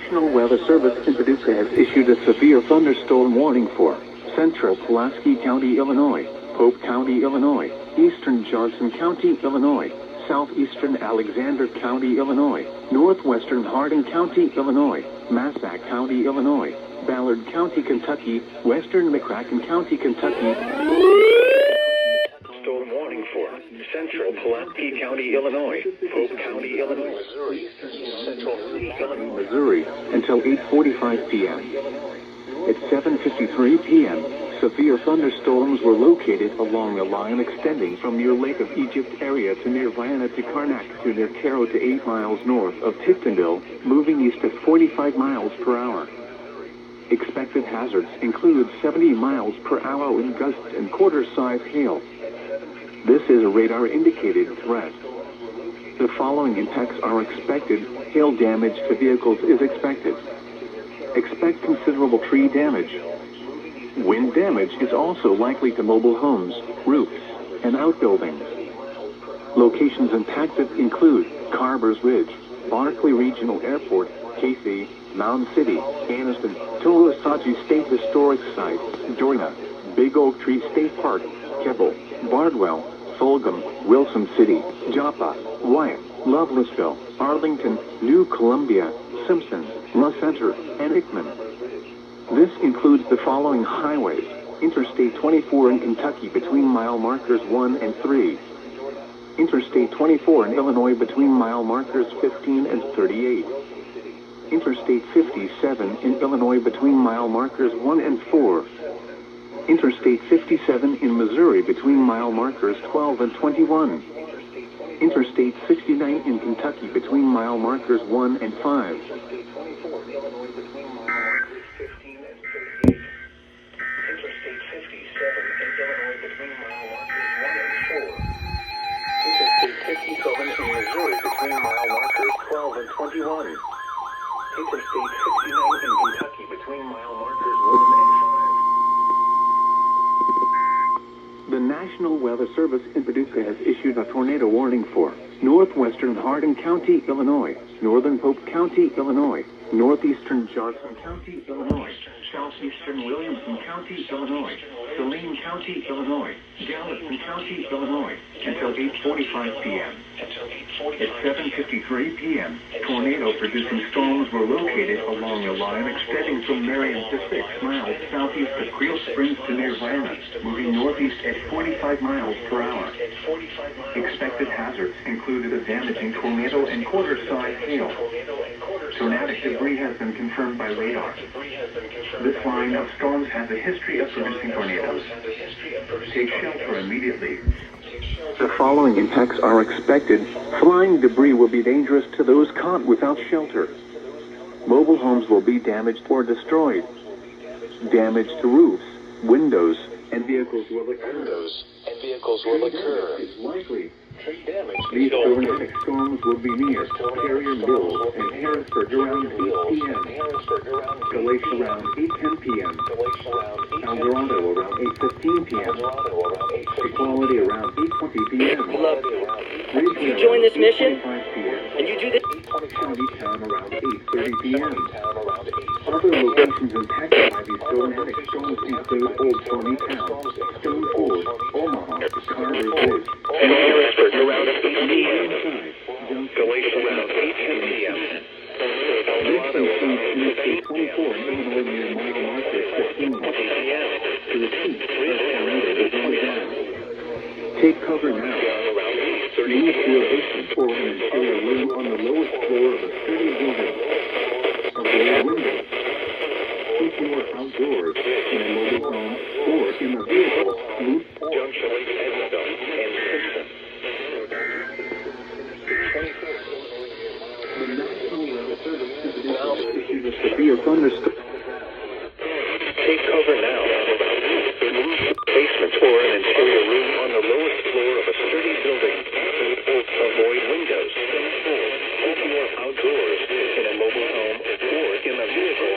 National Weather Service in Paducah has issued a severe thunderstorm warning for central Pulaski County, Illinois, Pope County, Illinois, eastern Johnson County, Illinois, southeastern Alexander County, Illinois, northwestern Hardin County, Illinois, Massac County, Illinois, Ballard County, Kentucky, western McCracken County, Kentucky. Storm warning for central Pulaski County, Illinois, Pope County, Illinois, Missouri, central Missouri, until 8:45 p.m. At 7:53 p.m., severe thunderstorms were located along the line extending from near Lake of Egypt area to near Vienna to Karnak to near Caro to 8 miles north of Tiftonville, moving east at 45 miles per hour. Expected hazards include 70 miles per hour wind gusts and quarter-size hail. This is a radar-indicated threat. The following impacts are expected. Hail damage to vehicles is expected. Expect considerable tree damage. Wind damage is also likely to mobile homes, roofs, and outbuildings. Locations impacted include Carver's Ridge, Barkley Regional Airport, Casey, Mound City, Anniston, Tolosaji State Historic Site, Joyna, Big Oak Tree State Park, Keble, Bardwell, Fulgham, Wilson City, Joppa, Wyatt, Lovelessville, Arlington, New Columbia, Simpson, La Center, and Hickman. This includes the following highways: Interstate 24 in Kentucky between mile markers 1 and 3. Interstate 24 in Illinois between mile markers 15 and 38. Interstate 57 in Illinois between mile markers 1 and 4. Interstate 57 in Missouri between mile markers 12 and 21. Interstate 69 in Kentucky between mile markers 1 and 5. Interstate 57 in Illinois between mile markers 1 and 4. Interstate 57 in Missouri between mile markers 12 and 21. Interstate 69 in Kentucky between mile markers 1 and 5. The National Weather Service in Paducah has issued a tornado warning for northwestern Hardin County, Illinois, northern Pope County, Illinois, northeastern Johnson County, Illinois, southeastern Williamson County, Illinois, Saline County, Illinois, Gallatin County, Illinois, until 8:45 p.m. At 7:53 p.m., tornado-producing storms were located along the line extending from Marion to 6 miles southeast of Creel Springs to near Vienna, moving northeast at 45 miles per hour. Expected hazards included a damaging tornado and quarter-size hail. Tornadic debris has been confirmed by radar. This line of storms has a history of producing tornadoes. Take shelter immediately. The following impacts are expected. Flying debris will be dangerous to those caught without shelter. Mobile homes will be damaged or destroyed. Damage to roofs, windows, and vehicles will occur. Is likely. These tornadic storms will be near Carrier Mills and Harrisburg around 8 p.m. Glacier around 8:10 p.m. Eldorado around 8:15 p.m. Equality around 8:20 p.m. You join this mission, and you do this. County Town around 8:30 p.m. Other locations impacted by these tornadic storms include Old Stony Town, Stone Ford, Omaha, Carver's Ridge, And Harrisburg around 8 p.m. Glacier around 8:10 p.m. This includes Interstate 24 in Illinois near mile marker 15 p.m. To the east, this tornado is on down. Take cover now. Leave your basement or an interior room on the lowest floor of a sturdy building. Avoid windows. If you are outdoors, in a mobile home, or in a vehicle, move Junction Lake Edmonton and Simpson. The National Weather Service issued a severe thunderstorm. Take cover now. Basement or an interior room on the lowest floor of a sturdy building. Avoid windows. If you are outdoors, in a mobile home, or in a vehicle.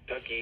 Kentucky.